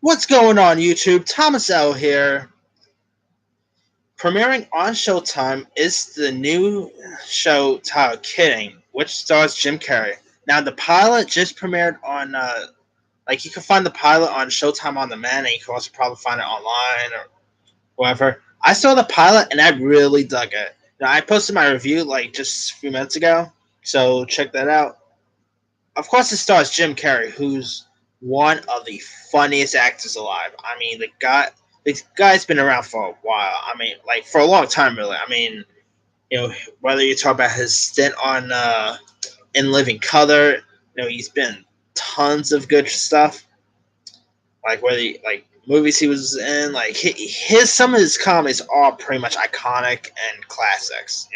What's going on, YouTube? Thomas L here. Premiering on Showtime is the new show titled Kidding, which stars Jim Carrey. Now, the pilot just premiered on, you can find the pilot on Showtime on demand, and you can also probably find it online or whatever. I saw the pilot, and I really dug it. Now, I posted my review, just a few minutes ago, so check that out. Of course, it stars Jim Carrey, who's one of the funniest actors alive. I mean, this guy's been around for a while. I mean, for a long time, really. I mean, whether you talk about his stint on In Living Color, he's been tons of good stuff. Movies he was in, some of his comedies are pretty much iconic and classics.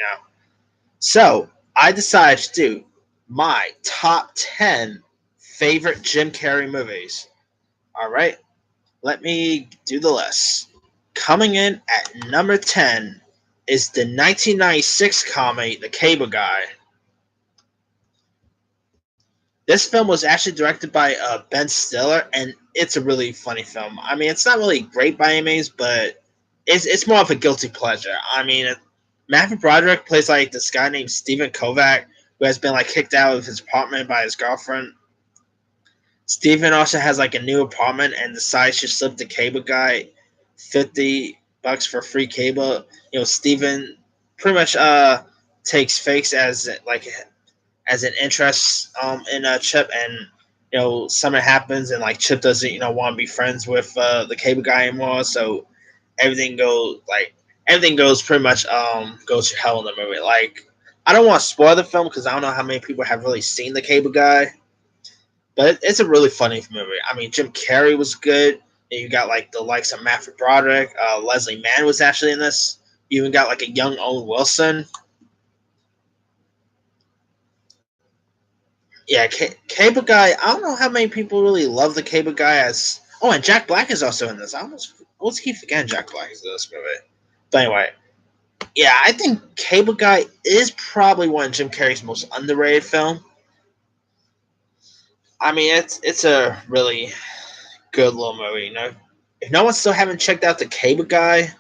So I decided to do my top 10 favorite Jim Carrey movies. All right, let me do the list. Coming in at number 10 is the 1996 comedy The Cable Guy. This film was actually directed by Ben Stiller, and it's a really funny film. I mean, it's not really great by any means, but it's more of a guilty pleasure. I mean, Matthew Broderick plays this guy named Stephen Kovac, who has been kicked out of his apartment by his girlfriend. Stephen also has a new apartment and decides to slip the cable guy $50 for free cable. Stephen pretty much takes fakes as an interest in Chip, and something happens, and Chip doesn't want to be friends with the cable guy anymore. So everything goes pretty much goes to hell in the movie. I don't want to spoil the film because I don't know how many people have really seen the cable guy, but it's a really funny movie. I mean, Jim Carrey was good. And you got the likes of Matthew Broderick. Leslie Mann was actually in this. You even got a young Owen Wilson. Yeah, Cable Guy. I don't know how many people really love the Cable Guy as. Oh, and Jack Black is also in this. I almost keep forgetting Jack Black is in this movie. But anyway, yeah, I think Cable Guy is probably one of Jim Carrey's most underrated film. I mean, it's a really good little movie. If no one still haven't checked out the Cable Guy,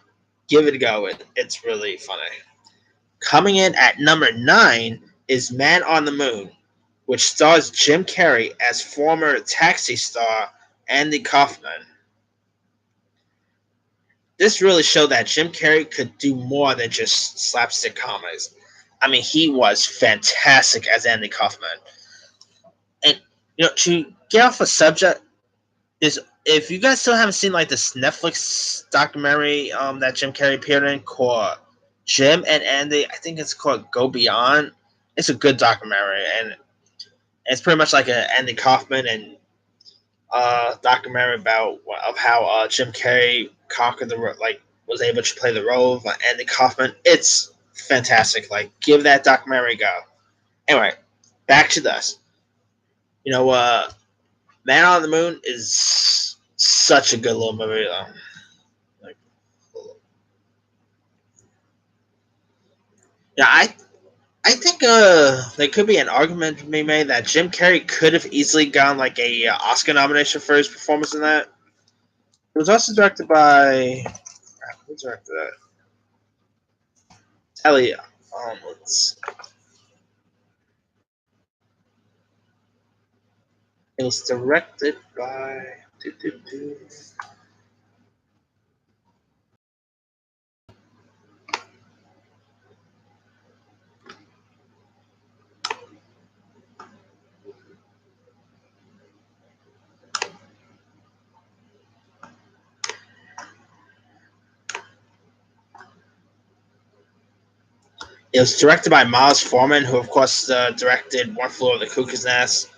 give it a go. It's really funny. Coming in at number 9 is Man on the Moon, which stars Jim Carrey as former Taxi star Andy Kaufman. This really showed that Jim Carrey could do more than just slapstick comedies. I mean, he was fantastic as Andy Kaufman. And to get off a subject, is if you guys still haven't seen this Netflix documentary that Jim Carrey appeared in called Jim and Andy, I think it's called Go Beyond. It's a good documentary, and it's pretty much like an Andy Kaufman and documentary about how Jim Carrey conquered was able to play the role of Andy Kaufman. It's fantastic. Give that documentary a go. Anyway, back to this. Man on the Moon is such a good little movie. I think there could be an argument to be made that Jim Carrey could have easily gotten a Oscar nomination for his performance in that. It was also directed by who directed that? Elliot. It was directed by. It was directed by Miles Forman, who of course directed One Flew Over the Cuckoo's Nest.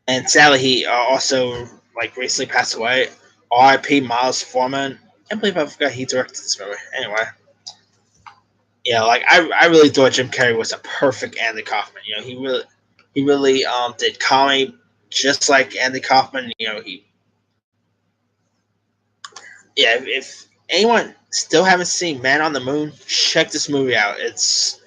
And sadly, he also recently passed away. R.I.P. Miles Forman. I believe I forgot he directed this movie. Anyway, yeah, I really thought Jim Carrey was a perfect Andy Kaufman. He really did comedy just like Andy Kaufman. If anyone still haven't seen Man on the Moon, check this movie out. It's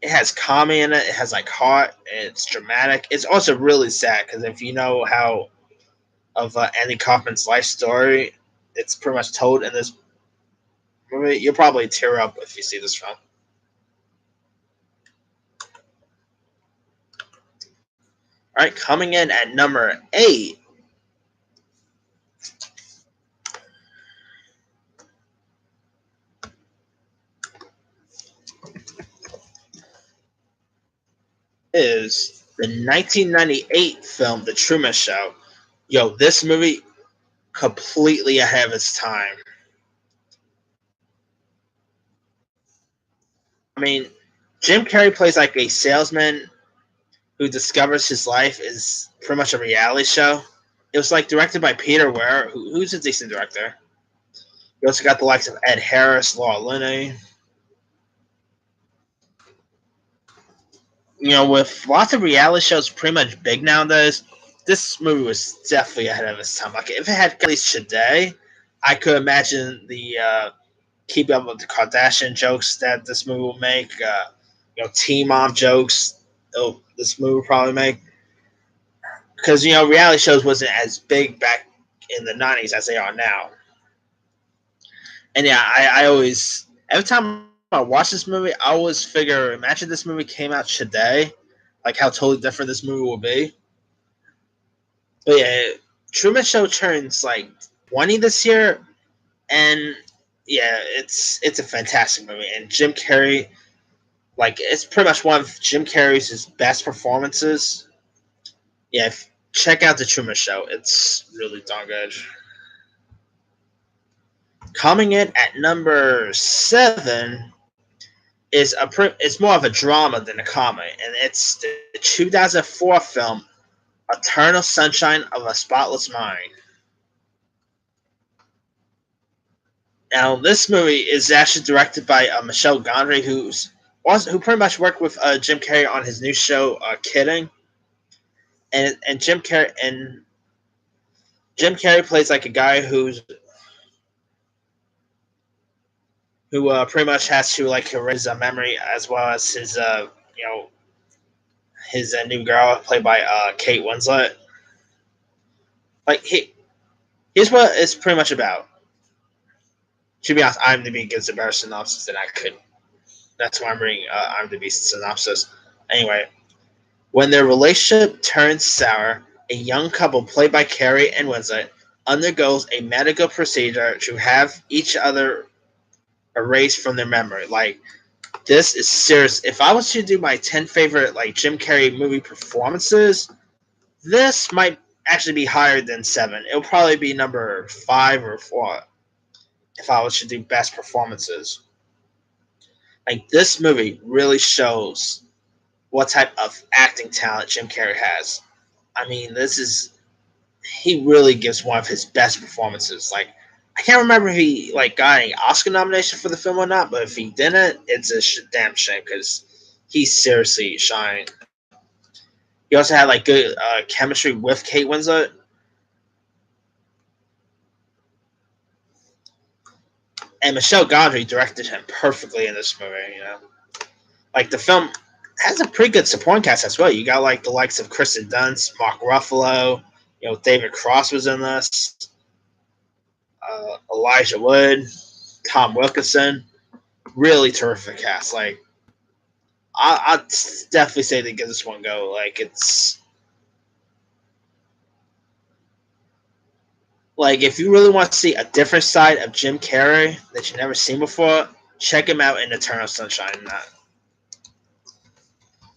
it has comedy in it. It has like heart. It's dramatic. It's also really sad because if you know how of Andy Kaufman's life story, it's pretty much told in this movie. You'll probably tear up if you see this film. All right, coming in at number 8 is the 1998 film The Truman Show. Yo, this movie completely ahead of its time. I mean, Jim Carrey plays like a salesman who discovers his life is pretty much a reality show. It was like directed by Peter Weir, who's a decent director. You also got the likes of Ed Harris, Laura Linney. You know, with lots of reality shows pretty much big nowadays, this movie was definitely ahead of its time. Like if it had released today, I could imagine the keep up with the Kardashian jokes that this movie will make. Teen mom jokes. Oh, this movie will probably make because reality shows wasn't as big back in the '90s as they are now. And yeah, I always every time I watch this movie, I always figure, imagine this movie came out today, like how totally different this movie will be. But yeah, Truman Show turns like 20 this year, and yeah, it's a fantastic movie. And Jim Carrey, like it's pretty much one of Jim Carrey's best performances. Yeah, check out the Truman Show. It's really darn good. Coming in at number 7 is it's more of a drama than a comedy, and it's the 2004 film Eternal Sunshine of a Spotless Mind. Now, this movie is actually directed by Michelle Gondry, who pretty much worked with Jim Carrey on his new show Kidding, and Jim Carrey plays like a guy who pretty much has to like erase a memory as well as his you know his new girl played by Kate Winslet. Like here's what it's pretty much about. To be honest, IMDb gives a better synopsis than I could. That's why I'm reading IMDb synopsis. Anyway, when their relationship turns sour, a young couple played by Carey and Winslet undergoes a medical procedure to have each other erased from their memory. Like this is serious. If I was to do my 10 favorite like Jim Carrey movie performances, this might actually be higher than 7. It'll probably be number 5 or 4 if I was to do best performances. Like this movie really shows what type of acting talent Jim Carrey has. I mean, he really gives one of his best performances. Like I can't remember if he like got any Oscar nomination for the film or not, but if he didn't, it's a damn shame because he's seriously shining. He also had like good chemistry with Kate Winslet. And Michelle Gondry directed him perfectly in this movie. Like the film has a pretty good supporting cast as well. You got like the likes of Kristen Dunst, Mark Ruffalo, David Cross was in this, Elijah Wood, Tom Wilkinson. Really terrific cast. Like I'd definitely say to give this one a go. Like it's like if you really want to see a different side of Jim Carrey that you've never seen before, check him out in Eternal Sunshine.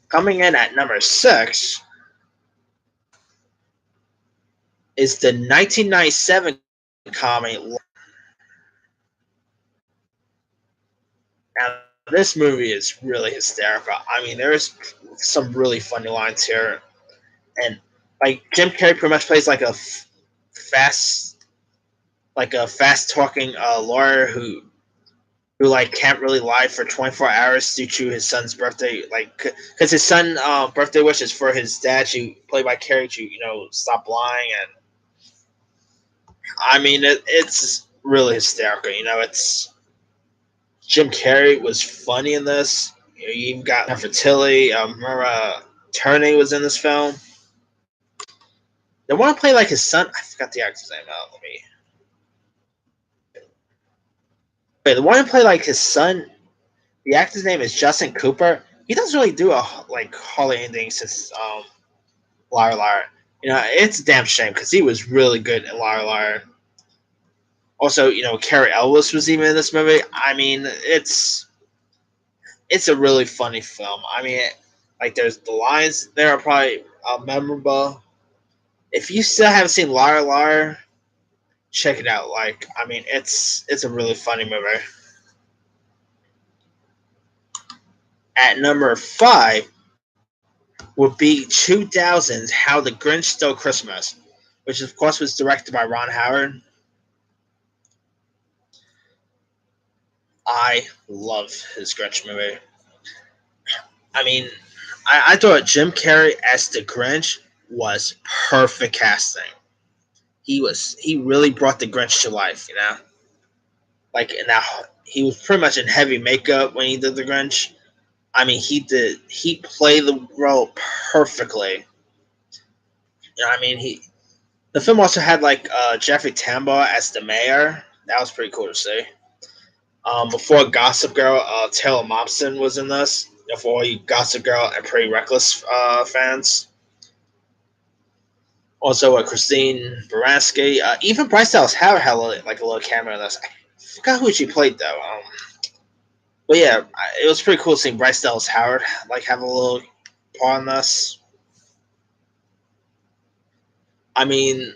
Coming in at number 6 is the 1997 comedy. Now, this movie is really hysterical. I mean, there's some really funny lines here, and like Jim Carrey pretty much plays like fast, a fast talking lawyer who like can't really lie for 24 hours due to his son's birthday, like because his son birthday wish is for his dad to play by Carrey to stop lying, and I mean it's really hysterical. It's Jim Carrey was funny in this. You've got Fertility. Remember, Turney was in this film. The one who played like his son. I forgot the actor's name. Let me. Wait, the one who played like his son. The actor's name is Justin Cooper. He doesn't really do like hardly anything since Liar Liar. It's a damn shame because he was really good in Liar Liar. Also, Carrie Ellis was even in this movie. I mean, it's a really funny film. I mean, like there's the lines there are probably memorable. If you still haven't seen Liar Liar, check it out. Like, I mean, it's a really funny movie. At number 5 would be 2000's How the Grinch Stole Christmas, which of course was directed by Ron Howard. I love his Grinch movie. I mean, I thought Jim Carrey as the Grinch was perfect casting. He really brought the Grinch to life. Like now he was pretty much in heavy makeup when he did the Grinch. I mean, he played the role perfectly. I mean, the film also had like Jeffrey Tambor as the mayor. That was pretty cool to see. Before Gossip Girl, Taylor Momsen was in this. For all you Gossip Girl and Pretty Reckless fans. Also, Christine Baranski. Even Bryce Dallas Howard had like a little cameo in this. I forgot who she played though. But yeah, it was pretty cool seeing Bryce Dallas Howard like have a little part in this. I mean,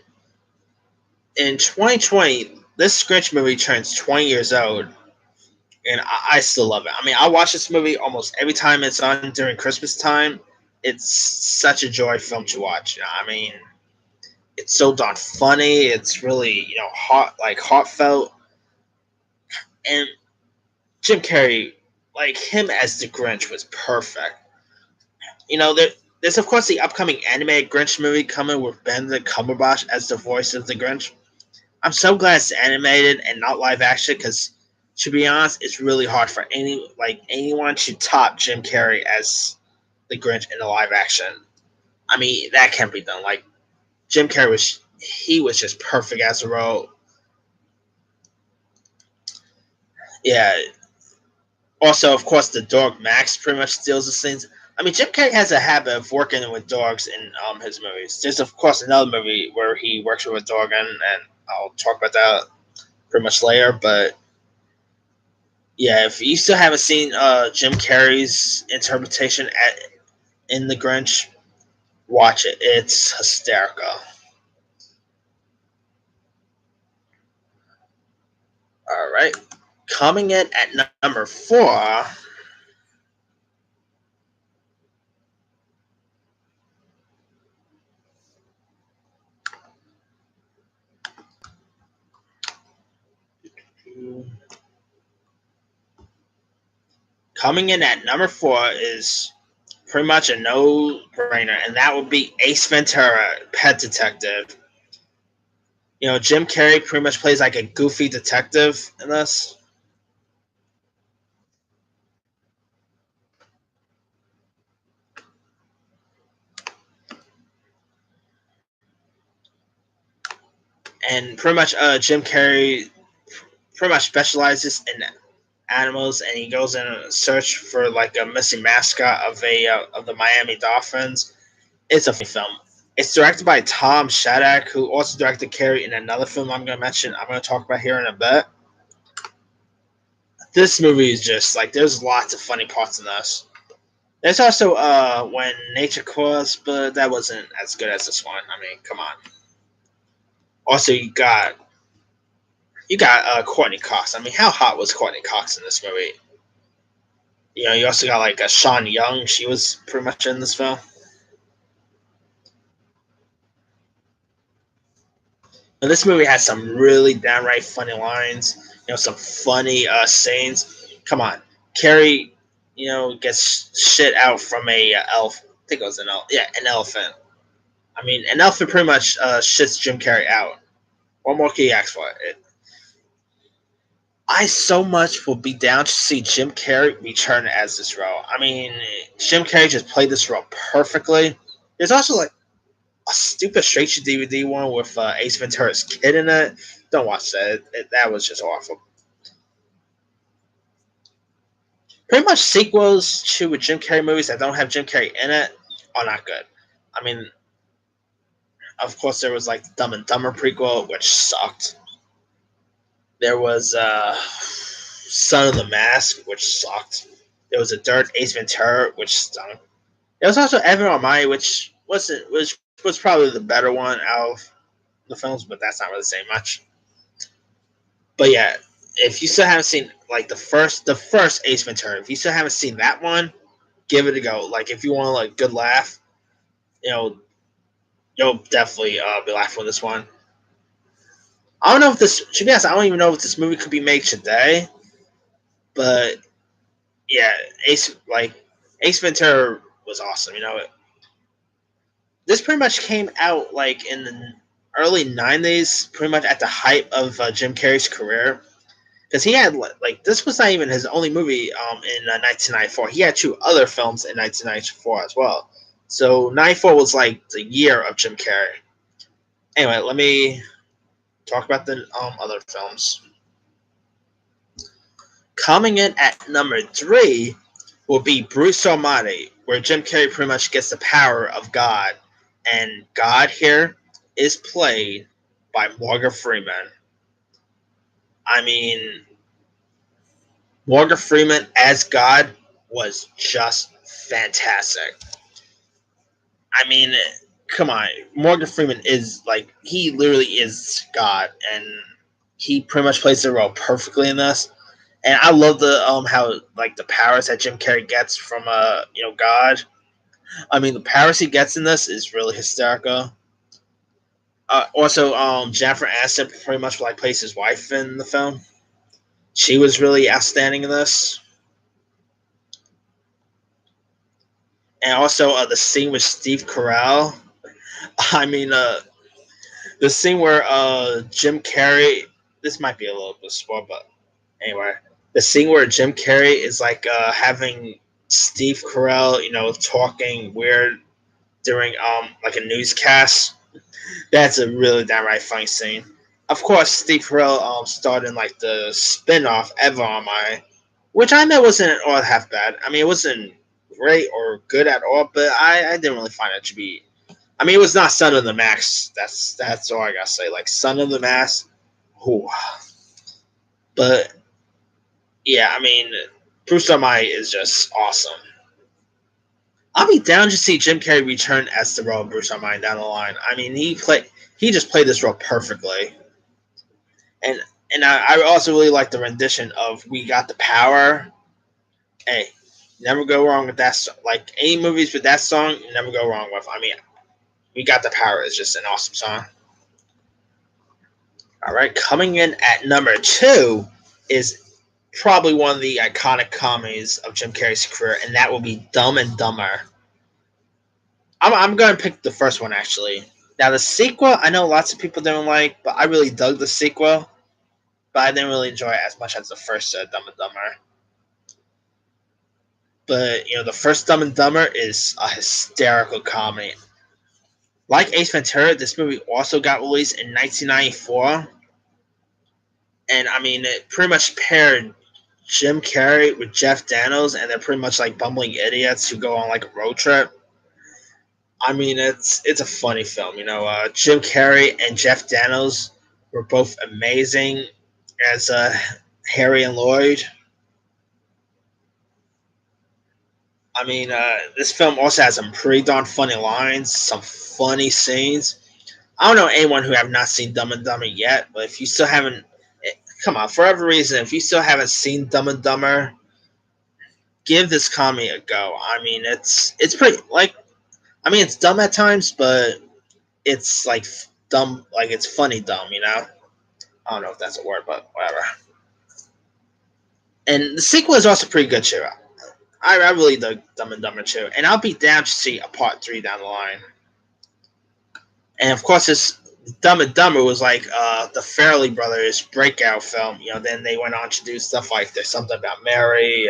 in 2020, this Grinch movie turns 20 years old, and I still love it. I mean, I watch this movie almost every time it's on during Christmas time. It's such a joy film to watch. I mean, it's so darn funny. It's really heartfelt, and Jim Carrey, like him as the Grinch, was perfect. There's of course the upcoming animated Grinch movie coming with Benedict Cumberbatch as the voice of the Grinch. I'm so glad it's animated and not live action because, to be honest, it's really hard for anyone to top Jim Carrey as the Grinch in the live action. I mean, that can't be done. Like Jim Carrey was just perfect as a role. Yeah. Also, of course, the dog Max pretty much steals the scenes. I mean, Jim Carrey has a habit of working with dogs in his movies. There's, of course, another movie where he works with a dog, and I'll talk about that pretty much later. But yeah, if you still haven't seen Jim Carrey's interpretation in The Grinch, watch it. It's hysterical. All right. Coming in at number 4. Coming in at number 4 is pretty much a no-brainer, and that would be Ace Ventura, Pet Detective. Jim Carrey pretty much plays like a goofy detective in this. And pretty much Jim Carrey pretty much specializes in animals, and he goes in a search for like a missing mascot of the Miami Dolphins. It's a film. It's directed by Tom Shadak, who also directed Carrey in another film I'm going to talk about here in a bit. This movie is just like there's lots of funny parts in this. There's also When Nature Calls, but that wasn't as good as this one. I mean, come on. Also, you got Courtney Cox. I mean, how hot was Courtney Cox in this movie? You also got like Sean Young. She was pretty much in this film. And this movie has some really downright funny lines. Some funny scenes. Come on, Carrie. Gets shit out from a elf. I think it was an elf. Yeah, an elephant. I mean, an elephant pretty much shits Jim Carrey out. What more can you ask for? I so much will be down to see Jim Carrey return as this role. I mean, Jim Carrey just played this role perfectly. There's also like a stupid straight to DVD one with Ace Ventura's kid in it. Don't watch that. That was just awful. Pretty much sequels to Jim Carrey movies that don't have Jim Carrey in it are not good. I mean, of course, there was like the Dumb and Dumber prequel, which sucked. There was Son of the Mask, which sucked. There was a Dirt Ace Ventura, which stunk. There was also Evan Armani, which was probably the better one out of the films, but that's not really saying much. But yeah, if you still haven't seen like the first Ace Ventura, if you still haven't seen that one, give it a go. Like if you want like a good laugh, you know, you'll definitely be laughing with this one. I don't know if this to be honest, I don't even know if this movie could be made today. But yeah, Ace Ventura was awesome. This pretty much came out like in the early '90s, pretty much at the height of Jim Carrey's career. Because he had like this was not even his only movie in 1994. He had two other films in 1994 as well. So '94 was like the year of Jim Carrey. Anyway, let me talk about the other films. Coming in at number 3 will be Bruce Almighty, where Jim Carrey pretty much gets the power of God, and God here is played by Morgan Freeman. I mean, Morgan Freeman as God was just fantastic. I mean, come on, Morgan Freeman is like he literally is God, and he pretty much plays the role perfectly in this. And I love the how like the powers that Jim Carrey gets from God. I mean, the powers he gets in this is really hysterical. Also, Jennifer Aniston pretty much like plays his wife in the film. She was really outstanding in this. And also the scene with Steve Carell. I mean, the scene where Jim Carrey. This might be a little bit spoiled, but anyway, the scene where Jim Carrey is like having Steve Carell, talking weird during like a newscast. That's a really downright funny scene. Of course, Steve Carell starred in like the spin-off Ever on My, which I know wasn't all half bad. I mean, it wasn't great or good at all, but I didn't really find it to be. I mean, it was not Son of the Max. That's all I gotta say. Like Son of the Max, whew. But yeah, I mean, Bruce Almighty is just awesome. I'll be down to see Jim Carrey return as the role of Bruce Almighty down the line. I mean, he just played this role perfectly, and I also really like the rendition of "We Got the Power." Hey, never go wrong with that. Like any movies with that song, you never go wrong with. I mean, "We Got the Power" is just an awesome song. All right, coming in at number 2 is probably one of the iconic comedies of Jim Carrey's career, and that will be Dumb and Dumber. I'm going to pick the first one, actually. Now, the sequel, I know lots of people didn't like, but I really dug the sequel. But I didn't really enjoy it as much as the first Dumb and Dumber. But, the first Dumb and Dumber is a hysterical comedy. Like Ace Ventura, this movie also got released in 1994. And, I mean, it pretty much paired Jim Carrey with Jeff Daniels, and they're pretty much like bumbling idiots who go on like a road trip. I mean, it's a funny film. Jim Carrey and Jeff Daniels were both amazing as Harry and Lloyd. I mean, this film also has some pretty darn funny lines, some funny scenes. I don't know anyone who have not seen Dumb and Dumber yet, but if you still haven't, come on, for whatever reason, if you still haven't seen Dumb and Dumber, give this comedy a go. I mean, it's pretty like, I mean, it's dumb at times, but it's like dumb, like it's funny dumb. I don't know if that's a word, but whatever. And the sequel is also pretty good too. I really dug Dumb and Dumber too, and I'll be down to see a part 3 down the line. And of course, Dumb and Dumber was like the Fairley Brothers breakout film. Then they went on to do stuff like There's Something About Mary,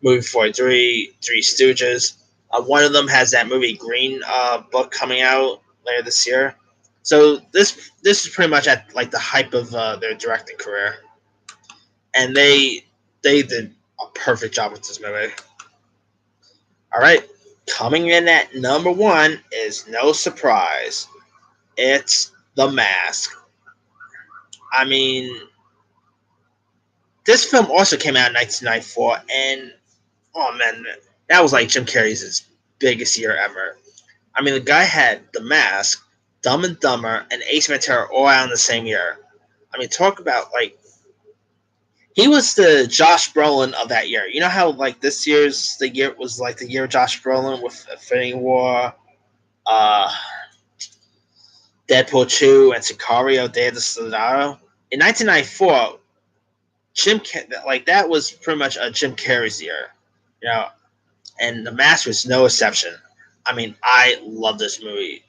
movie 43, Three Stooges. One of them has that movie Green book coming out later this year. So this is pretty much at like the hype of their directing career, and they did a perfect job with this movie. All right, coming in at number one is no surprise. It's The Mask. I mean, this film also came out in 1994, and oh man, that was like Jim Carrey's biggest year ever. I mean, the guy had The Mask, Dumb and Dumber, and Ace Ventura all out in the same year. I mean, talk about like he was the Josh Brolin of that year. You know how like this year's the year was like the year of Josh Brolin with Infinity War, uh, Deadpool 2, and Sicario: Day of the Soldado. In 1994, like that was pretty much a Jim Carrey's year, you know, and The Mask was no exception. I mean, I love this movie.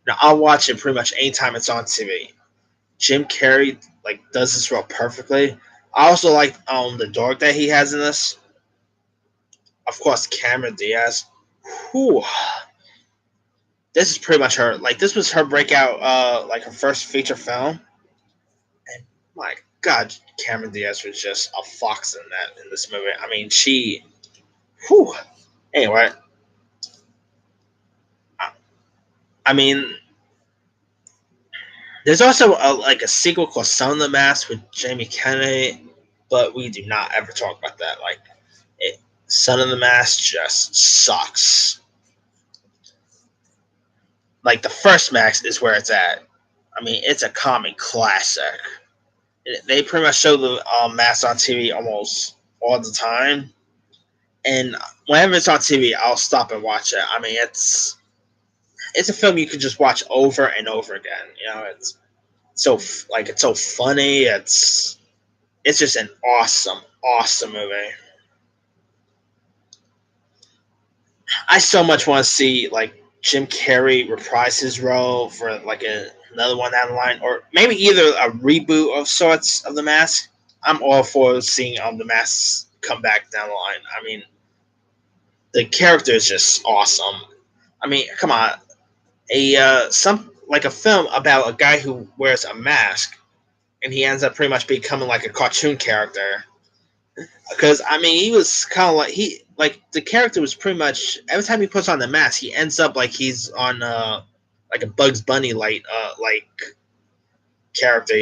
Now I'll watch it pretty much anytime it's on TV. Jim Carrey like does this role perfectly. I also like the dog that he has in this. Of course, Cameron Diaz. Whew. This is pretty much her. Like this was her breakout, like her first feature film. And my God, Cameron Diaz was just a fox in this movie. I mean, she. Whew. Anyway, I mean, there's also like a sequel called Son of the Mask with Jamie Kennedy, but we do not ever talk about that. Like, Son of the Mask just sucks. Like the first Mask is where it's at. I mean, it's a comic classic. They pretty much show the Mask on TV almost all the time, and whenever it's on TV, I'll stop and watch it. I mean, it's a film you can just watch over and over again. It's so like it's so funny. It's just an awesome movie. I so much want to see like Jim Carrey reprise his role for like another one down the line, or maybe either a reboot of sorts of The Mask. I'm all for seeing The Mask come back down the line. I mean, the character is just awesome. I mean, come on, some like a film about a guy who wears a mask and he ends up pretty much becoming like a cartoon character. Because I mean, he was kind of like the character was pretty much every time he puts on the mask, he ends up like he's on like a Bugs Bunny like character.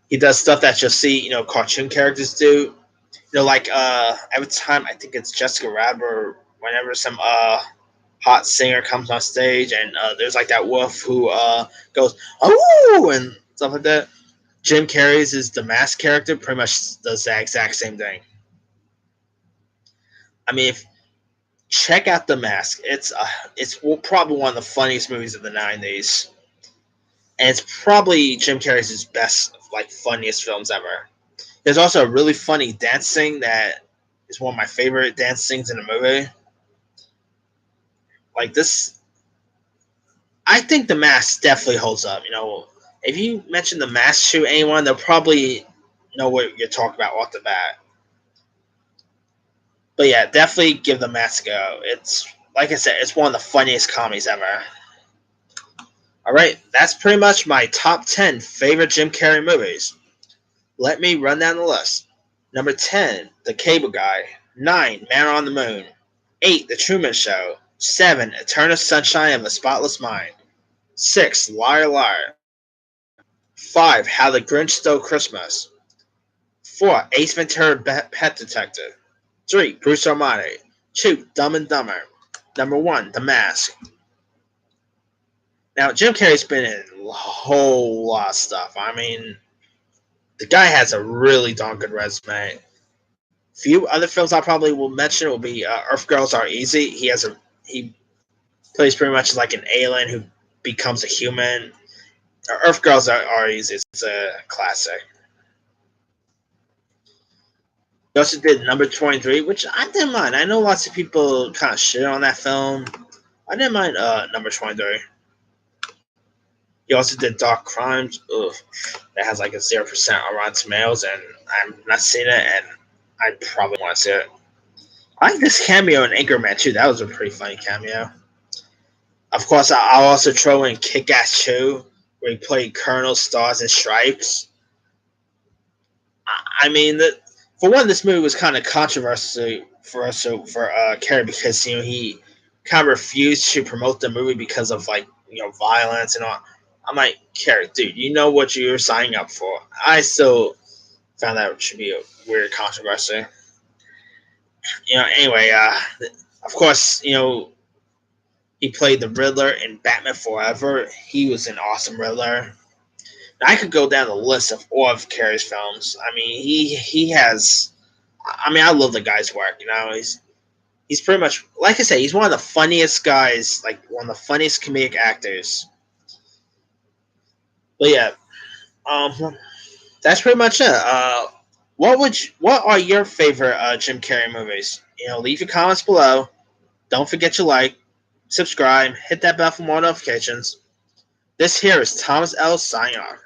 He does stuff that you'll see cartoon characters do. Like every time I think it's Jessica Rabbit or whenever some hot singer comes on stage and there's like that wolf who goes oh and stuff like that. Jim Carrey's is the mask character pretty much does the exact same thing. I mean, check out The Mask. It's probably one of the funniest movies of the '90s, and it's probably Jim Carrey's best, like funniest films ever. There's also a really funny dance scene that is one of my favorite dance scenes in the movie. Like this, I think The Mask definitely holds up. If you mention The Mask to anyone, they'll probably know what you're talking about off the bat. But yeah, definitely give The Mask a go. It's like I said, it's one of the funniest comedies ever. All right, that's pretty much my top 10 favorite Jim Carrey movies. Let me run down the list. Number 10, The Cable Guy. 9, Man on the Moon. 8, The Truman Show. 7, Eternal Sunshine of a Spotless Mind. 6, Liar Liar. 5, How the Grinch Stole Christmas. 4, Ace Ventura Pet Detective. 3, Bruce Almighty. 2, Dumb and Dumber. Number 1, The Mask. Now, Jim Carrey's been in a whole lot of stuff. I mean, the guy has a really darn good resume. Few other films I probably will mention will be Earth Girls Are Easy. He plays pretty much like an alien who becomes a human. Earth Girls Are Easy. It's a classic. He also did Number 23, which I didn't mind. I know lots of people kind of shit on that film. I didn't mind Number 23. He also did Dark Crimes. Ugh, that has like a 0% on Rotten Tomatoes, and I'm not seeing it, and I probably want to see it. I like this cameo in Anchorman too. That was a pretty funny cameo. Of course, I'll also throw in Kick Ass 2, where he played Colonel Stars and Stripes. I mean, for one, this movie was kind of controversial for Carrey because he kind of refused to promote the movie because of like violence and all. I'm like, Carrey, dude, you know what you're signing up for. I still found that should be a weird controversy. Anyway, of course, he played the Riddler in Batman Forever. He was an awesome Riddler. Now, I could go down the list of all of Carrey's films. I mean, he has. I mean, I love the guy's work. He's pretty much, like I say, he's one of the funniest guys, like one of the funniest comedic actors. But yeah, that's pretty much it. What are your favorite Jim Carrey movies? Leave your comments below. Don't forget to like, subscribe, hit that bell for more notifications. This here is Thomas L. signing off.